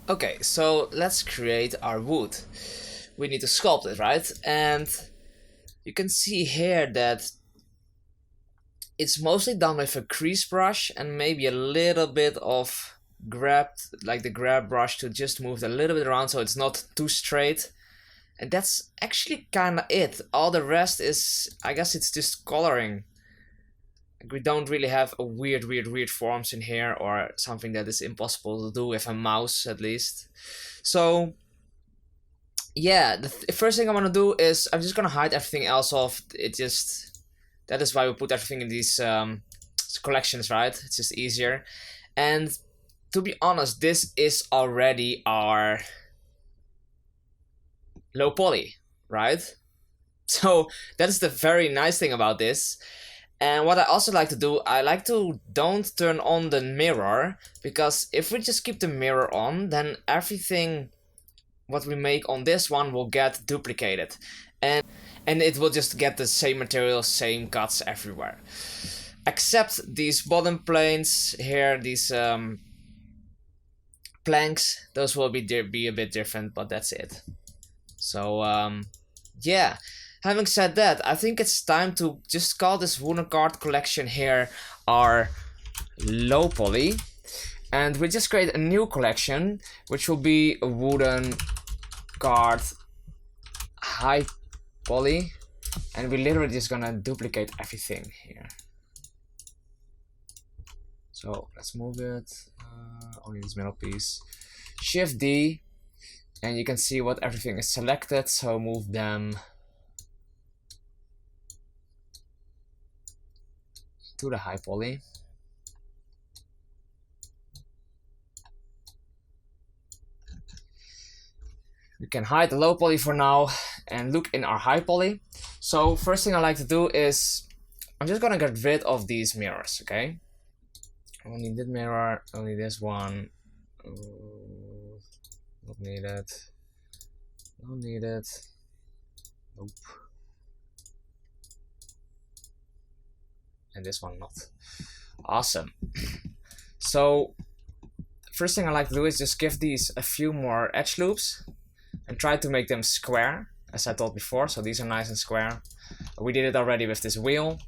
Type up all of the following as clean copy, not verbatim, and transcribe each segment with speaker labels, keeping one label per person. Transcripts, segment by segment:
Speaker 1: Okay, so let's create our wood. We need to sculpt it, right? And you can see here that it's mostly done with a crease brush and maybe a little bit of like the grab brush to just move it a little bit around so it's not too straight. And that's actually kind of it. All the rest is, I guess it's just coloring. We don't really have a weird forms in here or something that is impossible to do with a mouse at least. So yeah, the first thing I want to do is I'm just gonna hide everything else off. That is why we put everything in these collections, right? It's just easier. And to be honest, this is already our low poly, right? So that is the very nice thing about this. And what I also like to do, I like to don't turn on the mirror, because if we just keep the mirror on, then everything what we make on this one will get duplicated. And it will just get the same material, same cuts everywhere. Except these bottom planes here, these planks, those will be a bit different, but that's it. So yeah. Having said that, I think it's time to just call this wooden card collection here our low poly. And we just create a new collection, which will be a wooden card high poly. And we're literally just gonna duplicate everything here. So let's move it, only this middle piece. Shift D, and you can see what everything is selected, so move them to the high poly. We can hide the low poly for now and look in our high poly. So first thing I like to do is I'm just gonna get rid of these mirrors, okay? Only this mirror, only this one. Not needed. Not needed. Nope. And this one not. Awesome. So first thing I like to do is just give these a few more edge loops and try to make them square, as I thought before. So these are nice and square. We did it already with this wheel.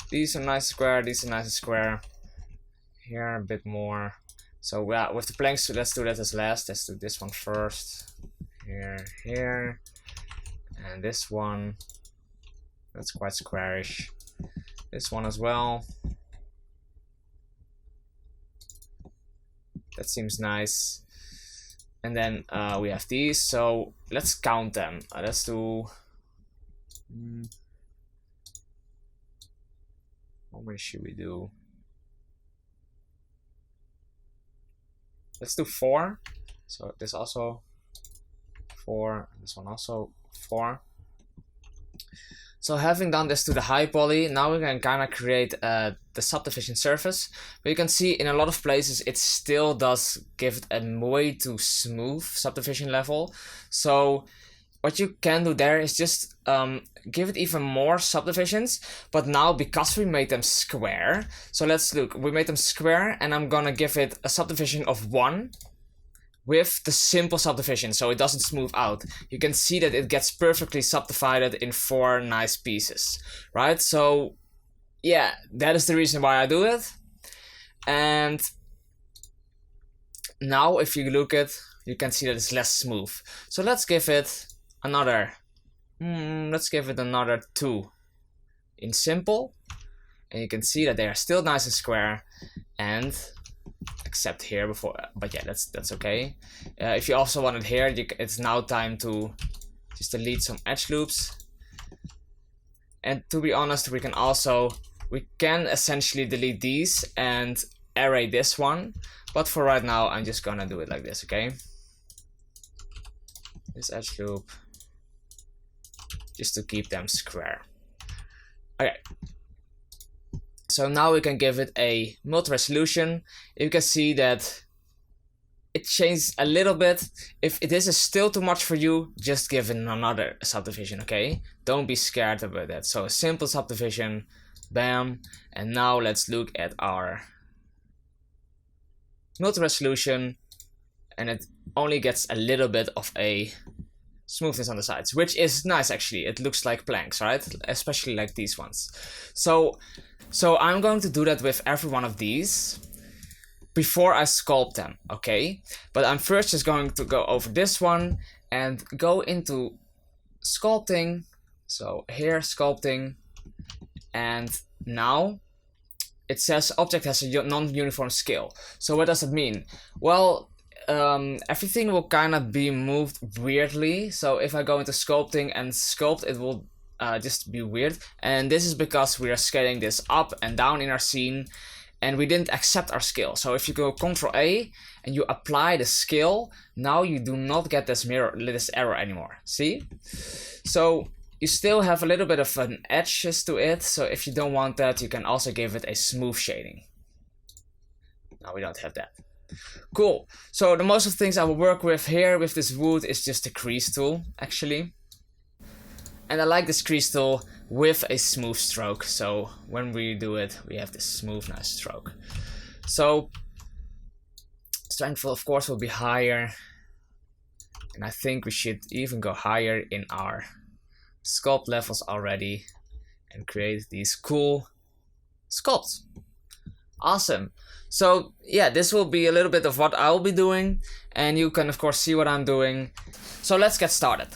Speaker 1: These are nice and square, these are nice and square. Here a bit more. So yeah, with the planks, let's do that as last. Let's do this one first. Here. And this one, that's quite squarish. This one as well. That seems nice. And then we have these, so let's count them. Let's do... how many should we do? Let's do 4. So this also 4, this one also 4. So having done this to the high poly, now we can kind of create the subdivision surface. But you can see in a lot of places it still does give it a way too smooth subdivision level. So what you can do there is just give it even more subdivisions. But now because we made them square, so let's look, we made them square and I'm gonna give it a subdivision of 1. With the simple subdivision, so it doesn't smooth out. You can see that it gets perfectly subdivided in 4 nice pieces, right? So yeah, that is the reason why I do it. And now if you look at, you can see that it's less smooth. So let's give it another, let's give it another 2 in simple. And you can see that they are still nice and square, and except here before, but yeah, that's okay. If you also want it here, it's now time to just delete some edge loops. And to be honest, we can essentially delete these and array this one, but for right now I'm just gonna do it like this, okay? This edge loop, just to keep them square. Okay. So now we can give it a multi-resolution. You can see that it changed a little bit. If this is still too much for you, just give it another subdivision, okay? Don't be scared about that. So a simple subdivision, bam. And now let's look at our multi-resolution. and it only gets a little bit of a smoothness on the sides, which is nice actually. It looks like planks, right? Especially like these ones. So I'm going to do that with every one of these before I sculpt them, okay? But I'm first just going to go over this one and go into sculpting. So here, sculpting, and now it says object has a non-uniform scale. So what does it mean? Well, everything will kind of be moved weirdly. So if I go into sculpting and sculpt, it will just be weird. And this is because we are scaling this up and down in our scene, and we didn't accept our scale. So if you go Ctrl A and you apply the scale, now you do not get this error anymore. See? So you still have a little bit of an edges to it. So if you don't want that, you can also give it a smooth shading. Now we don't have that. Cool. So the most of the things I will work with here with this wood is just the crease tool, actually. And I like this crease tool with a smooth stroke. So when we do it, we have this smooth, nice stroke. So strength, of course, will be higher. And I think we should even go higher in our sculpt levels already and create these cool sculpts. Awesome. So yeah, this will be a little bit of what I'll be doing, and you can of course see what I'm doing. So let's get started.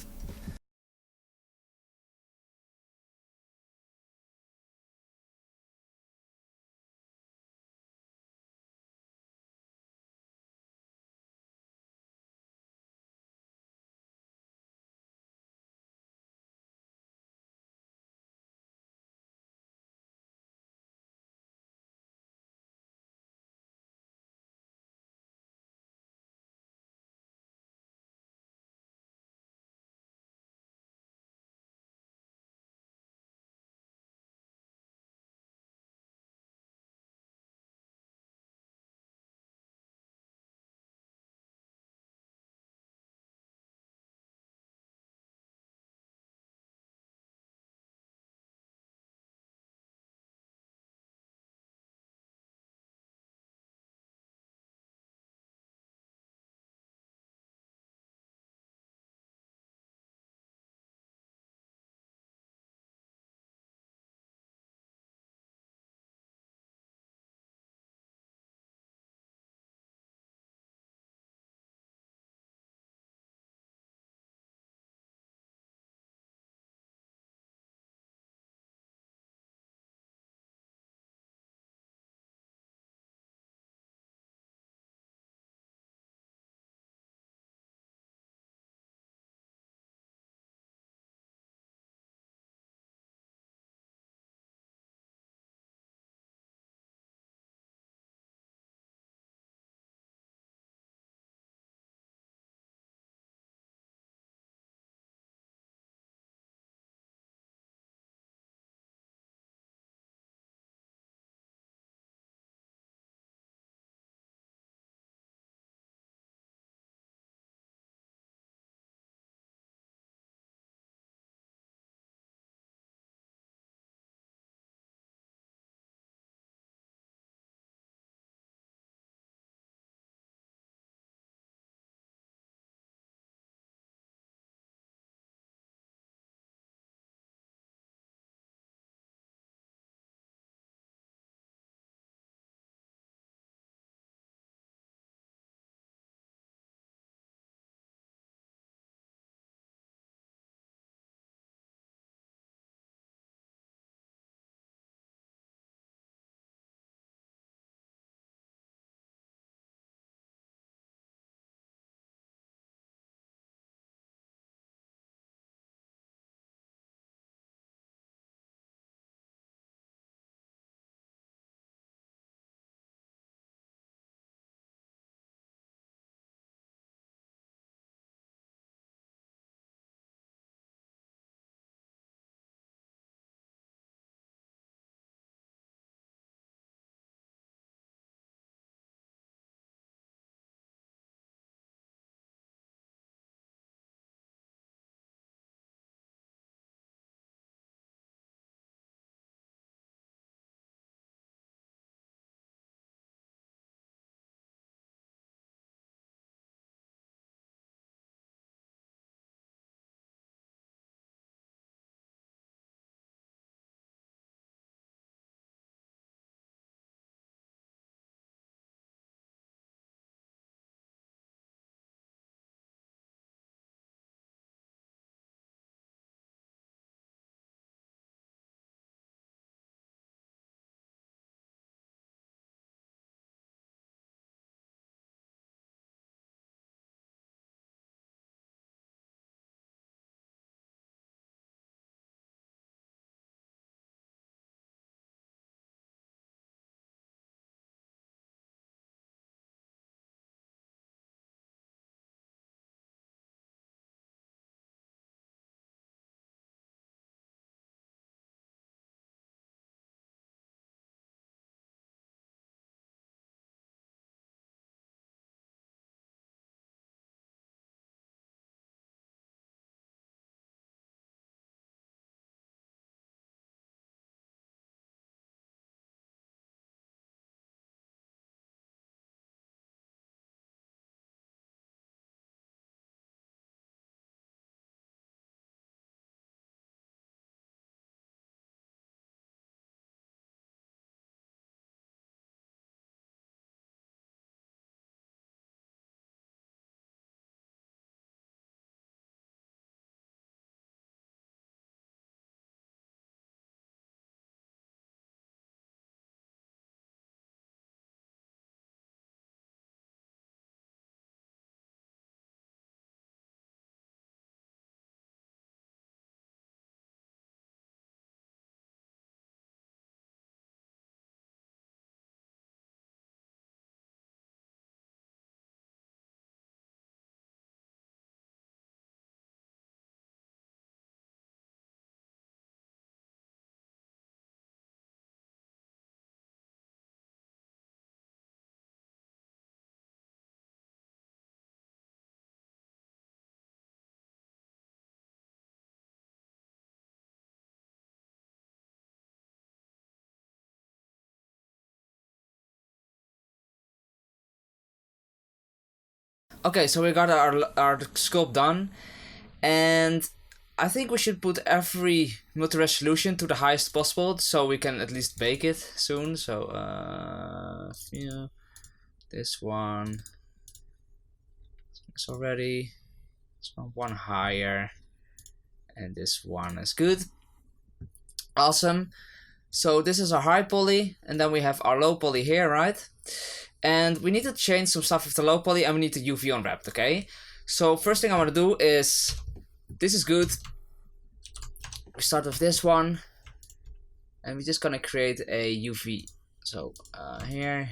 Speaker 1: Okay, so we got our sculpt done, and I think we should put every multi-resolution to the highest possible so we can at least bake it soon. So yeah, this one is already, this one higher, and this one is good. Awesome. So this is our high poly, and then we have our low poly here, right? And we need to change some stuff with the low poly, and we need to UV unwrap, okay? So first thing I want to do is, this is good. We start with this one, and we're just gonna create a UV. So here.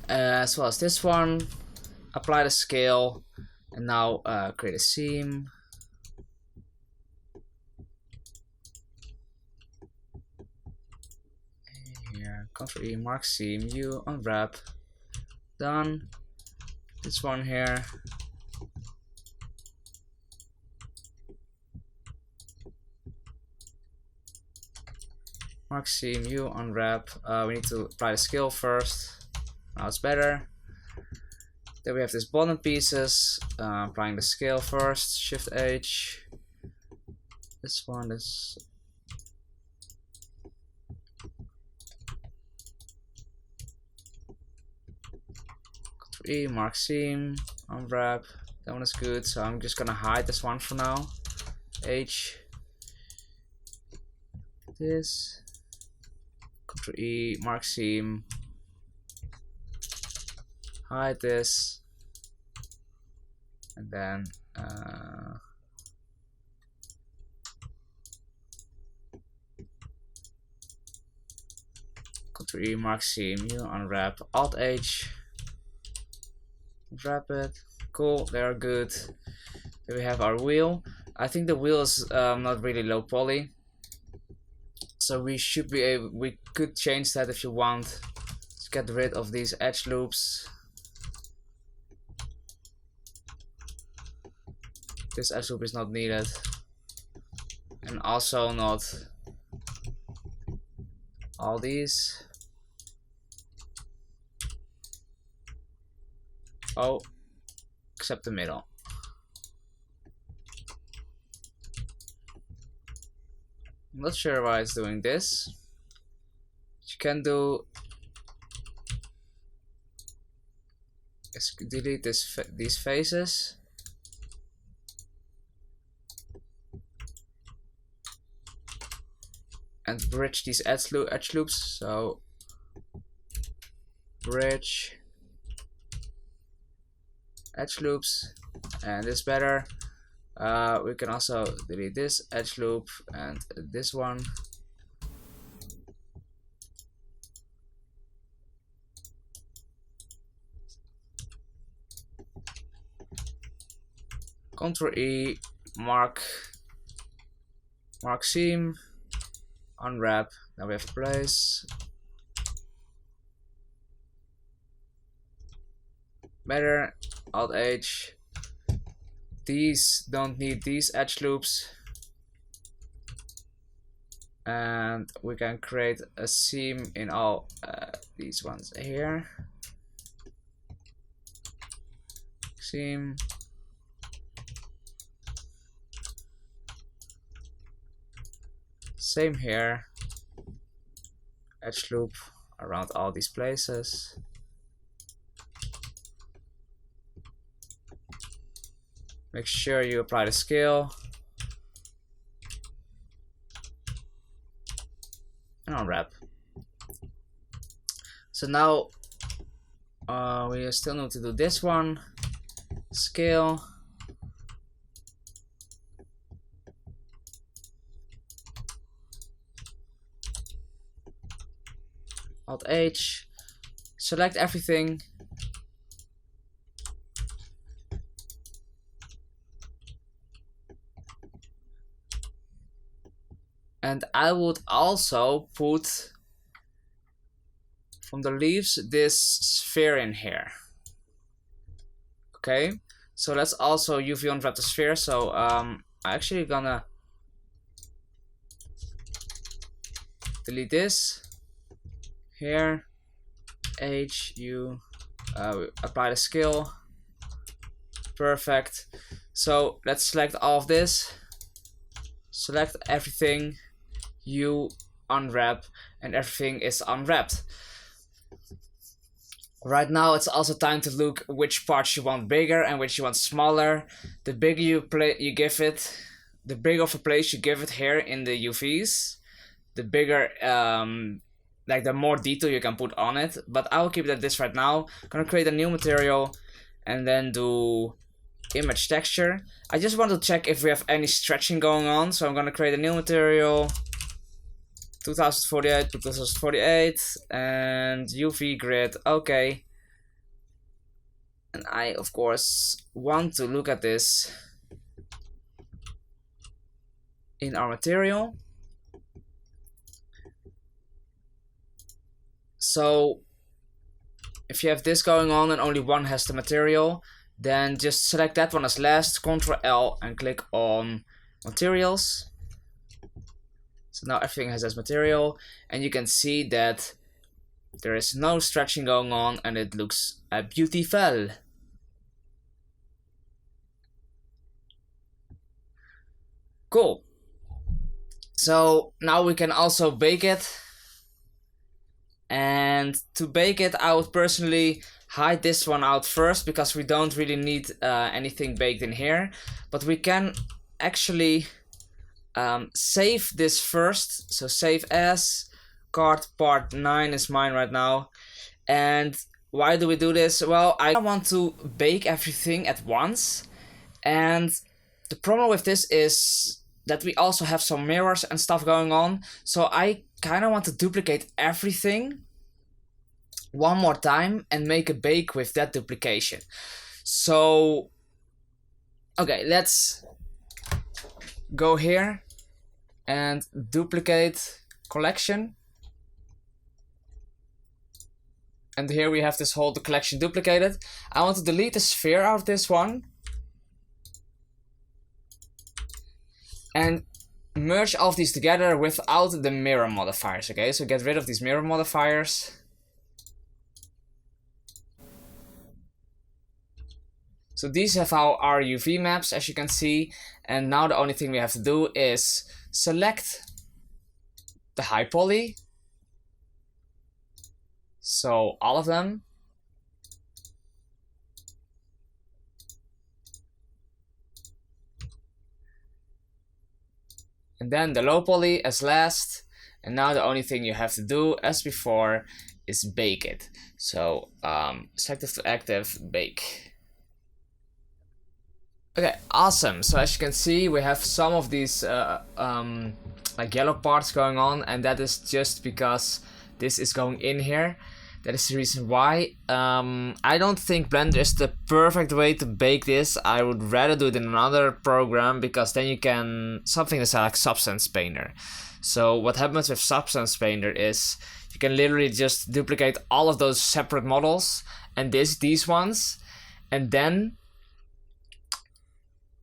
Speaker 1: As well as this one, apply the scale, and now create a seam. Here, Ctrl E, mark seam, U, unwrap, done. This one here. Mark seam, U, unwrap. We need to apply the scale first. Now it's better. Then we have these bottom pieces, applying the scale first, Shift H. This one is Ctrl E, mark seam, unwrap. That one is good, so I'm just gonna hide this one for now. H. This. Ctrl E, mark seam. Hide this, and then Ctrl E, mark seam, you unwrap, Alt H, unwrap it. Cool, they are good. Then we have our wheel. I think the wheel is not really low poly, so we should be able, we could change that if you want. Let's get rid of these edge loops. This edge loop is not needed, and also not all these. Oh, except the middle. I'm not sure why it's doing this. What you can do is delete these faces. And bridge these edge loops. So bridge edge loops, and this better. We can also delete this edge loop and this one. Ctrl E, mark seam, unwrap. Now we have place. Better, Alt H. These don't need these edge loops, and we can create a seam in all these ones here. Seam. Same here. Edge loop around all these places. Make sure you apply the scale. And unwrap. So now we still need to do this one. Scale. Alt H. Select everything. And I would also put from the leaves this sphere in here. Okay, so let's also UV unwrap the sphere. So I'm actually gonna delete this here. Apply the scale. Perfect. So let's select all of this. Select everything. You unwrap, and everything is unwrapped. Right now it's also time to look which parts you want bigger and which you want smaller. The bigger you give it, the bigger of a place you give it here in the UVs, the bigger, like the more detail you can put on it. But I will keep it at this right now. I'm gonna create a new material and then do image texture. I just want to check if we have any stretching going on, so I'm gonna create a new material. 2048 to 2048 and UV grid. Okay, and I of course want to look at this in our material. So if you have this going on and only one has the material, then just select that one as last, Ctrl L and click on materials. So now everything has this material, and you can see that there is no stretching going on and it looks beautiful. Cool. So now we can also bake it. And to bake it, I would personally hide this one out first because we don't really need anything baked in here. But we can actually save this first. So save as card part 9 is mine right now. And why do we do this? Well, I want to bake everything at once. And the problem with this is that we also have some mirrors and stuff going on. So I kind of want to duplicate everything one more time and make a bake with that duplication. So, okay, let's go here and duplicate collection. And here we have this whole collection duplicated. I want to delete the sphere out of this one. And merge all of these together without the mirror modifiers, okay? So get rid of these mirror modifiers. So these have our UV maps, as you can see. And now the only thing we have to do is select the high poly. So all of them. And then the low poly as last. And now the only thing you have to do, as before, is bake it. So selective to active, bake. Okay, awesome. So as you can see, we have some of these like yellow parts going on, and that is just because this is going in here. That is the reason why. I don't think Blender is the perfect way to bake this. I would rather do it in another program, because then you can something that's like Substance Painter. So what happens with Substance Painter is you can literally just duplicate all of those separate models and these ones, and then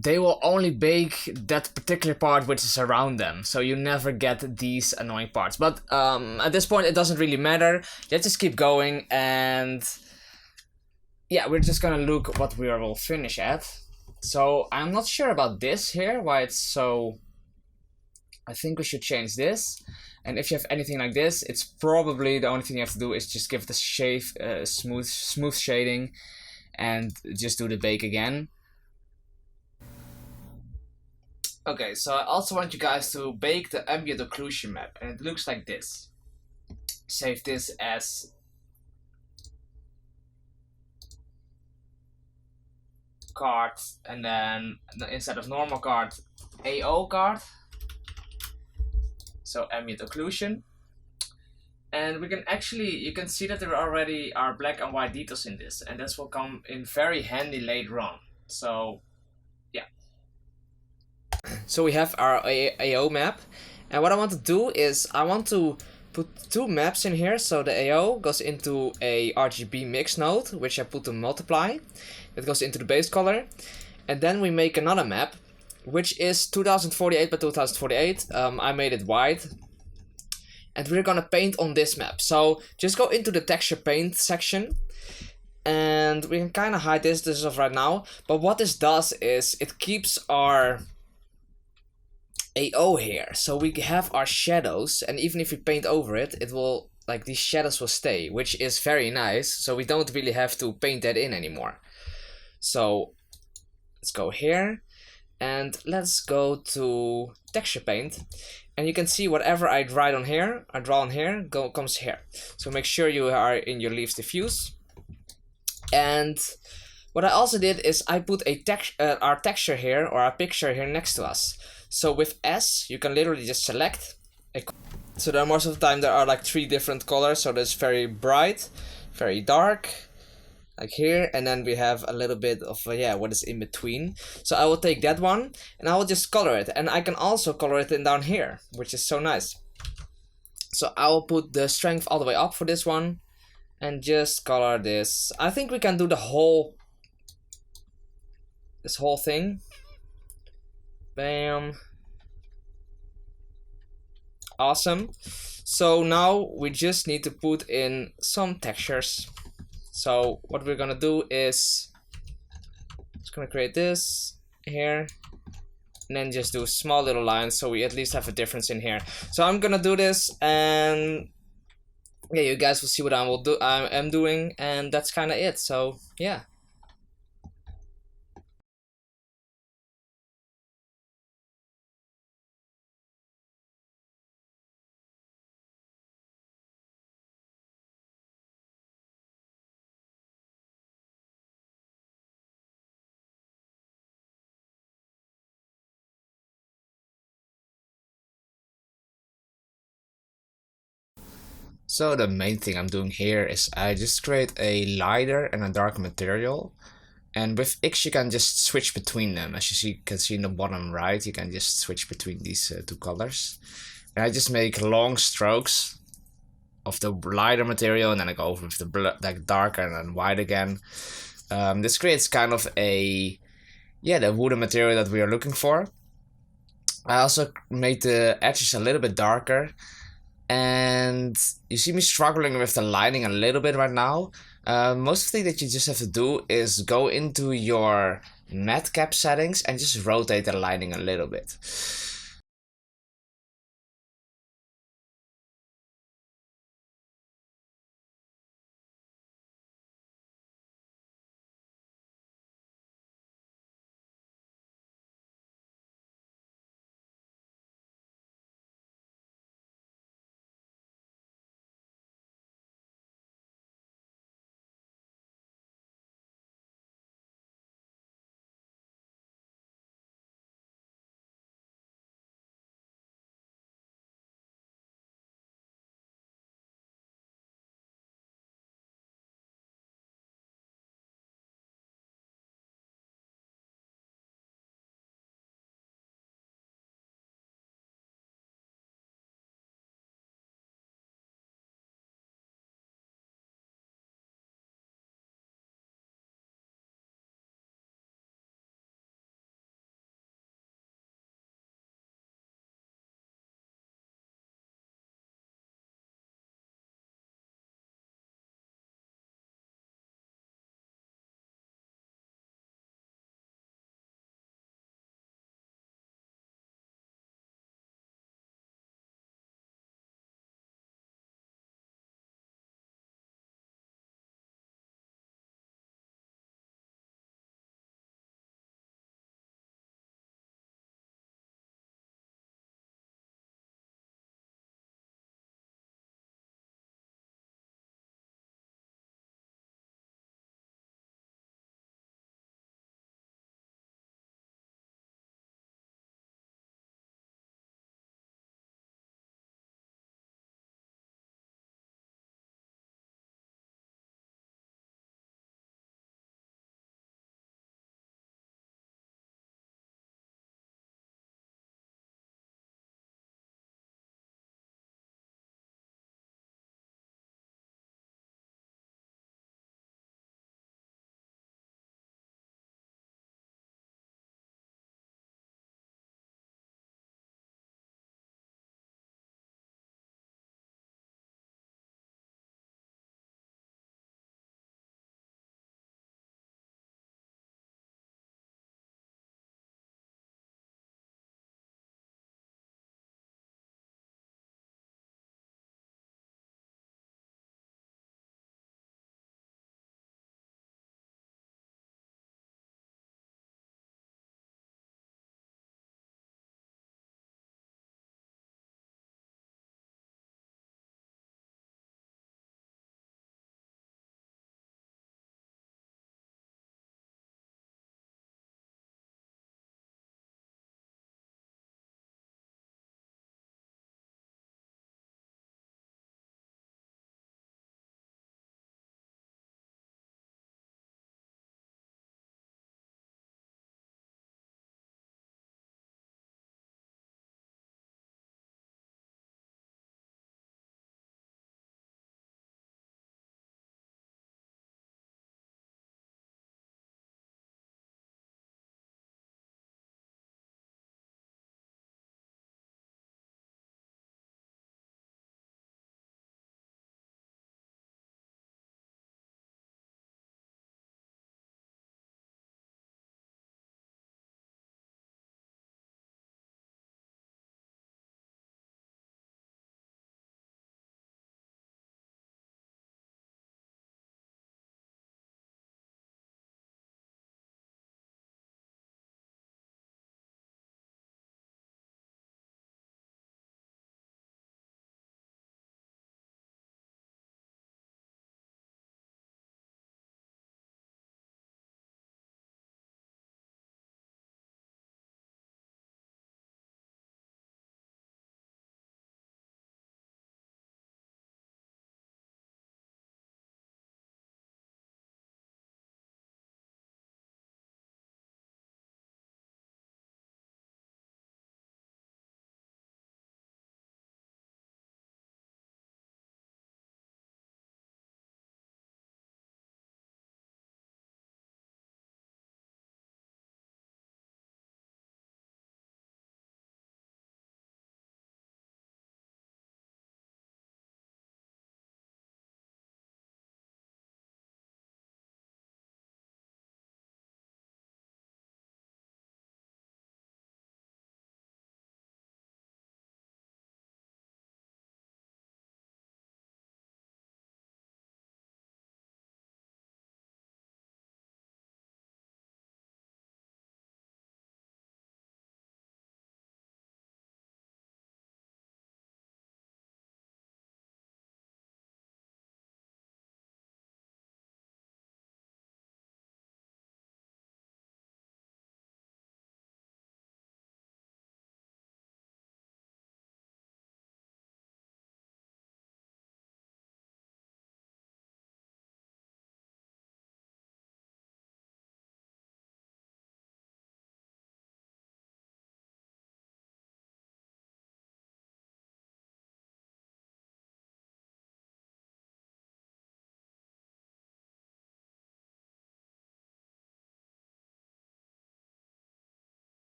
Speaker 1: they will only bake that particular part which is around them, so you never get these annoying parts. But at this point it doesn't really matter. Let's just keep going, and yeah, we're just gonna look what we will finish at. So I'm not sure about this here, why it's so... I think we should change this. And if you have anything like this, it's probably the only thing you have to do is just give it a shade, smooth shading, and just do the bake again. Okay, so I also want you guys to bake the ambient occlusion map, and it looks like this. Save this as card, and then instead of normal card, AO card. So ambient occlusion. And we can actually, you can see that there already are black and white details in this, and this will come in very handy later on. So yeah. So we have our AO map, And what I want to do is I want to put two maps in here. So the AO goes into a RGB mix node, which I put to multiply. It goes into the base color. And then we make another map, which is 2048 by 2048. I made it white. And we're gonna paint on this map. So just go into the texture paint section. And we can kind of hide this as of right now. But what this does is it keeps our AO here. So we have our shadows. And even if we paint over it, it will, like, these shadows will stay. Which is very nice. So we don't really have to paint that in anymore. So let's go here. And let's go to texture paint. And you can see whatever I draw on here, comes here. So make sure you are in your leaves diffuse. And what I also did is I put a our texture here, or our picture here next to us. So with S, you can literally just select a. So there are most of the time there are like 3 different colors. So there's very bright, very dark, like here, and then we have a little bit of what is in between. So I will take that one and I will just color it, and I can also color it in down here, which is so nice. So I will put the strength all the way up for this one and just color this. I think we can do this whole thing. Bam. Awesome. So now we just need to put in some textures. So what we're gonna do is just gonna create this here, and then just do small little lines so we at least have a difference in here. So I'm gonna do this, and yeah, you guys will see what I am doing, and that's kind of it. So yeah. So the main thing I'm doing here is I just create a lighter and a dark material. And with X you can just switch between them. As can see in the bottom right, you can just switch between these 2 colors. And I just make long strokes of the lighter material, and then I go over with the like darker and then white again. This creates kind of the wooden material that we are looking for. I also made the edges a little bit darker. And you see me struggling with the lighting a little bit right now. Most of the thing that you just have to do is go into your matte cap settings and just rotate the lighting a little bit.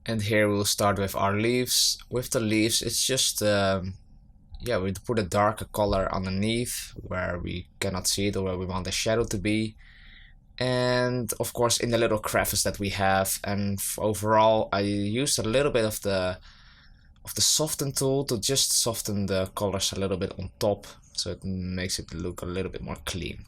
Speaker 1: And here we'll start with our leaves. With the leaves, it's just yeah, we put a darker color underneath where we cannot see it or where we want the shadow to be. And of course in the little crevice that we have. And overall I used a little bit of the soften tool to just soften the colors a little bit on top, so it makes it look a little bit more clean.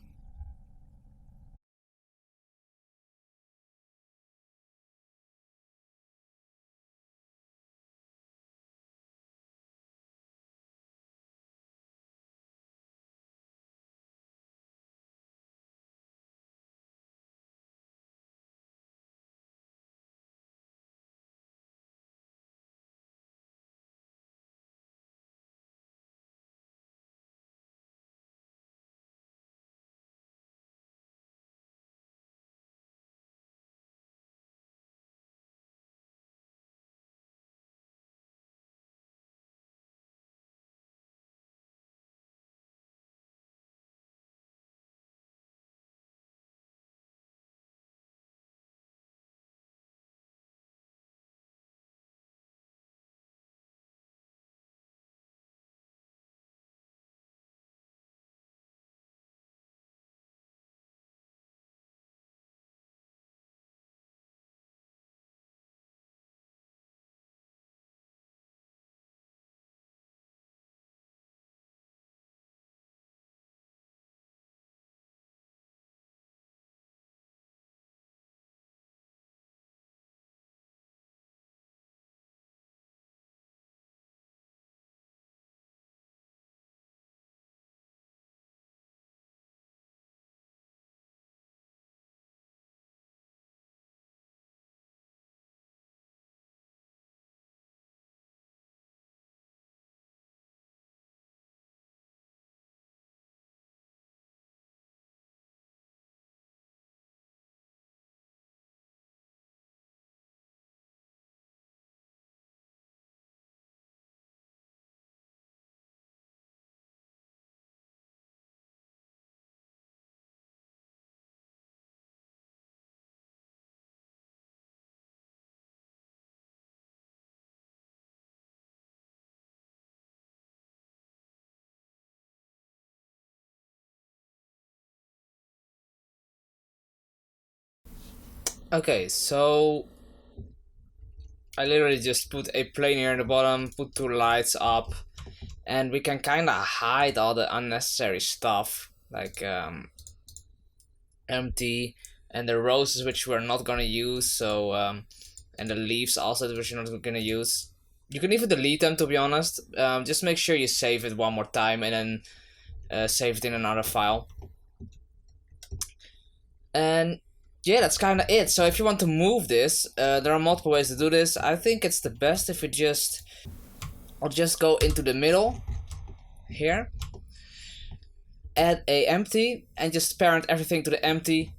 Speaker 1: Okay, so I literally just put a plane here in the bottom, put two lights up, and we can kind of hide all the unnecessary stuff, like empty, and the roses which we're not gonna use, so and the leaves also which we're not gonna use. You can even delete them, to be honest. Just make sure you save it one more time and then save it in another file. And yeah, that's kind of it. So if you want to move this, there are multiple ways to do this. I think it's the best if we I'll just go into the middle here, add a empty, and just parent everything to the empty.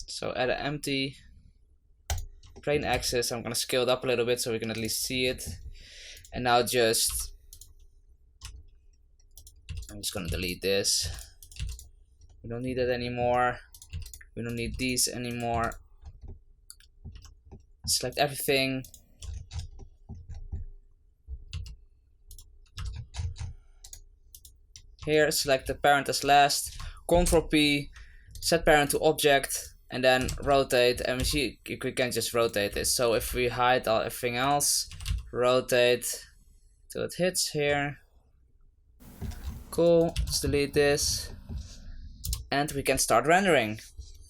Speaker 1: So add an empty, plane axis. I'm gonna scale it up a little bit so we can at least see it. And now I'm just gonna delete this. We don't need it anymore. We don't need these anymore. Select everything. Here, select the parent as last. Ctrl P, set parent to object, and then rotate. And we see we can just rotate this. So if we hide everything else, rotate till it hits here. Cool. Let's delete this, and we can start rendering.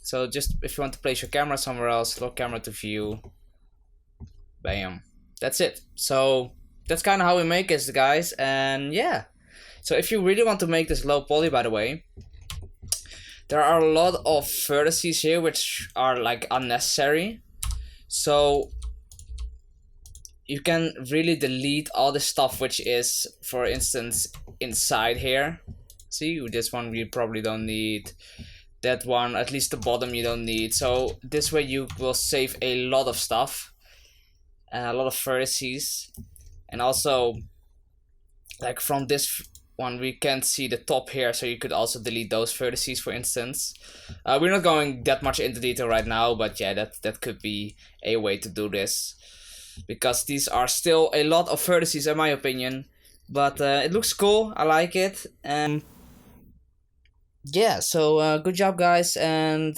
Speaker 1: So just if you want to place your camera somewhere else, lock camera to view. Bam. That's it. So that's kind of how we make this, guys. And yeah. So if you really want to make this low poly, by the way, there are a lot of vertices here which are like unnecessary. So you can really delete all the stuff which is, for instance, inside here. See, this one we probably don't need. That one, at least the bottom, you don't need. So this way you will save a lot of stuff, a lot of vertices. And also, like from this one, we can't see the top here, so you could also delete those vertices, for instance. We're not going that much into detail right now, but yeah, that could be a way to do this. because these are still a lot of vertices in my opinion. But it looks cool. I like it. Yeah, so good job, guys, and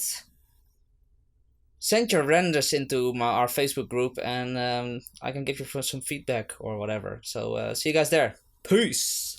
Speaker 1: send your renders into our Facebook group, and I can give you some feedback or whatever. So see you guys there. Peace.